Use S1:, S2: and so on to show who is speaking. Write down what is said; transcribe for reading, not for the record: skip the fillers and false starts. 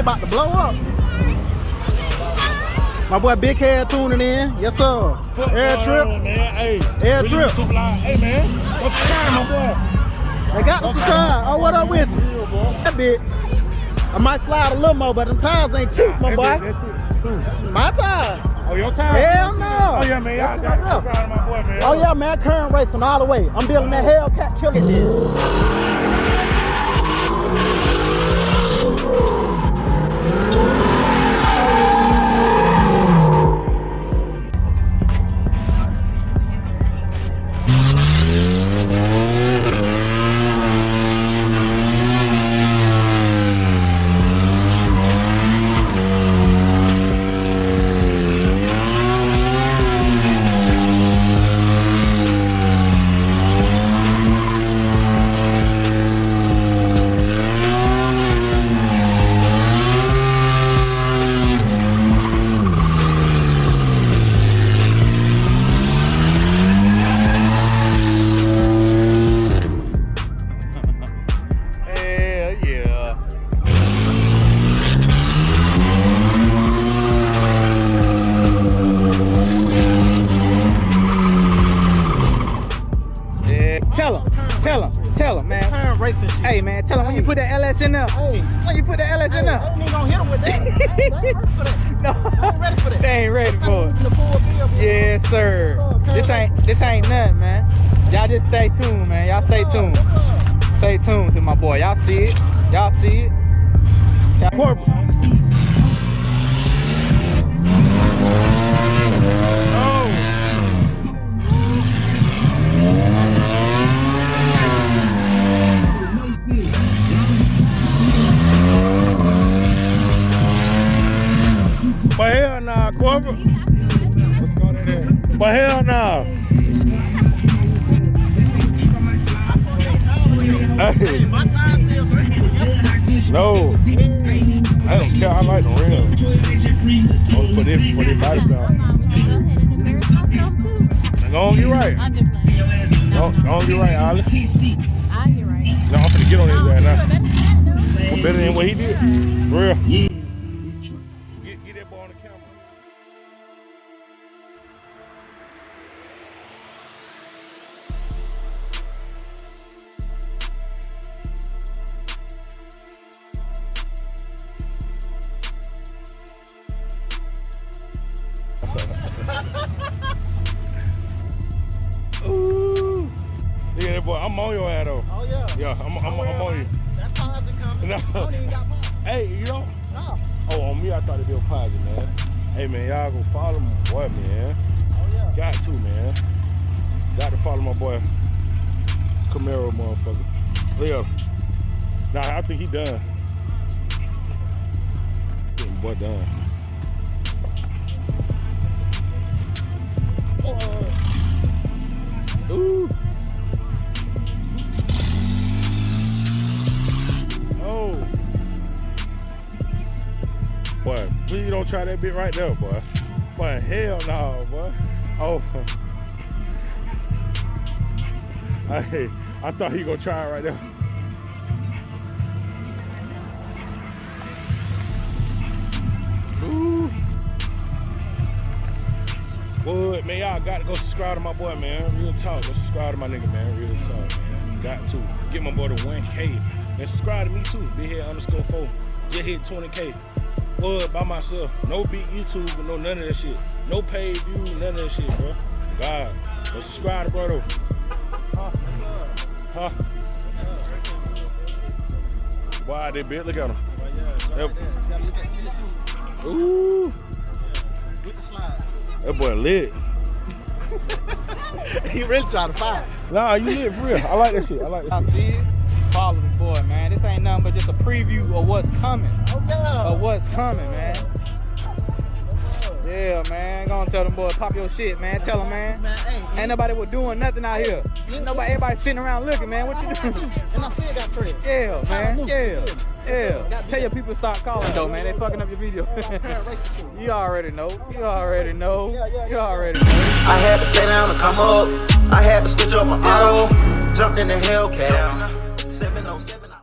S1: about to blow up. My boy Big Head tuning in. Yes, sir. Air trip.
S2: Man. Hey,
S1: air trip.
S2: Hey, man. What's time, my boy?
S1: They got the subscribe. Oh, what up with you? That bit. I might slide a little more, but the tires ain't cheap, my boy. My tires.
S2: Oh, your tires?
S1: Hell no.
S2: Oh, yeah, man. Y'all got to subscribe to my boy, man.
S1: Oh, yeah, man. Current racing all the way. I'm building that Hellcat killer. Tell him, man.
S3: Turn racing shit.
S1: Hey, man, tell him when you put that LS in there.
S3: Hey.
S1: When you put that LS in there.
S3: I ain't gonna hit him with that. I ain't ready for that.
S1: No.
S3: I ain't ready for that.
S1: They ain't ready for it.
S3: The full bill,
S1: Yes, sir. This ain't nothing, man. Y'all just stay tuned, man. Y'all stay tuned. Stay tuned to my boy. Y'all see it. Y'all see it.
S2: But hell nah, corporate. But hell nah. Hey.
S3: My tire's still breaking.
S2: No. I don't care. I like the rims. Only for this body style. Go on, you right. Go on, you right, Ollie.
S4: I'll get right.
S2: No, I'm finna get on his ass now. Well, better than what he did. For real. Get that boy on the camera. Ooh. Look at that boy. I'm on your ass though.
S3: Oh yeah.
S2: Yeah, I'm on you.
S3: That posi company.
S2: No.
S3: I don't even got mine.
S2: Hey, you don't?
S3: No.
S2: Oh, on me, I thought it'd be a posi, man. Hey, man, y'all go follow my boy, man.
S3: Oh yeah.
S2: Got to, man. Got to follow my boy. Camaro, motherfucker. Yeah. Nah, I think he done. I think my boy done. Ooh. Oh. Boy, please don't try that bit right there, boy. Boy, hell no, boy. Oh. Hey, I thought he gonna try it right there. Ooh. Boy, man, y'all got to go subscribe to my boy, man. Real talk. Go subscribe to my nigga, man. Real talk, man. Got to. Get my boy to 1K. And subscribe to me too. BigHead_4. Just hit 20K. Boy, by myself. No big YouTube, no none of that shit. No paid view, none of that shit, bro. God. Go subscribe to bro though.
S3: What's up?
S2: Huh?
S3: What's up?
S2: Why they bit? Look at him.
S3: Oh yeah.
S2: Yep.
S3: Right there. You gotta look at it too.
S2: Ooh.
S3: Yeah. With the slide.
S2: That boy lit.
S3: He really trying to fight.
S2: Nah, you lit for real. I like that shit. I like that shit.
S1: See it? Follow the boy, man. This ain't nothing but just a preview of what's coming.
S3: Oh yeah.
S1: Of what's coming, man. Yeah, man. Go and tell them boys, pop your shit, man. Tell them, man.
S3: Man, hey,
S1: Ain't nobody was doing nothing out here. Ain't nobody, everybody sitting around looking, man. What you doing?
S3: And I still got credit.
S1: Yeah, man. Yeah. Tell your people stop calling though, man. They fucking up your video. You already know. You already know. You already know.
S5: I had to stay down and come up. I had to switch up my auto. Jumped in the Hellcat. 707.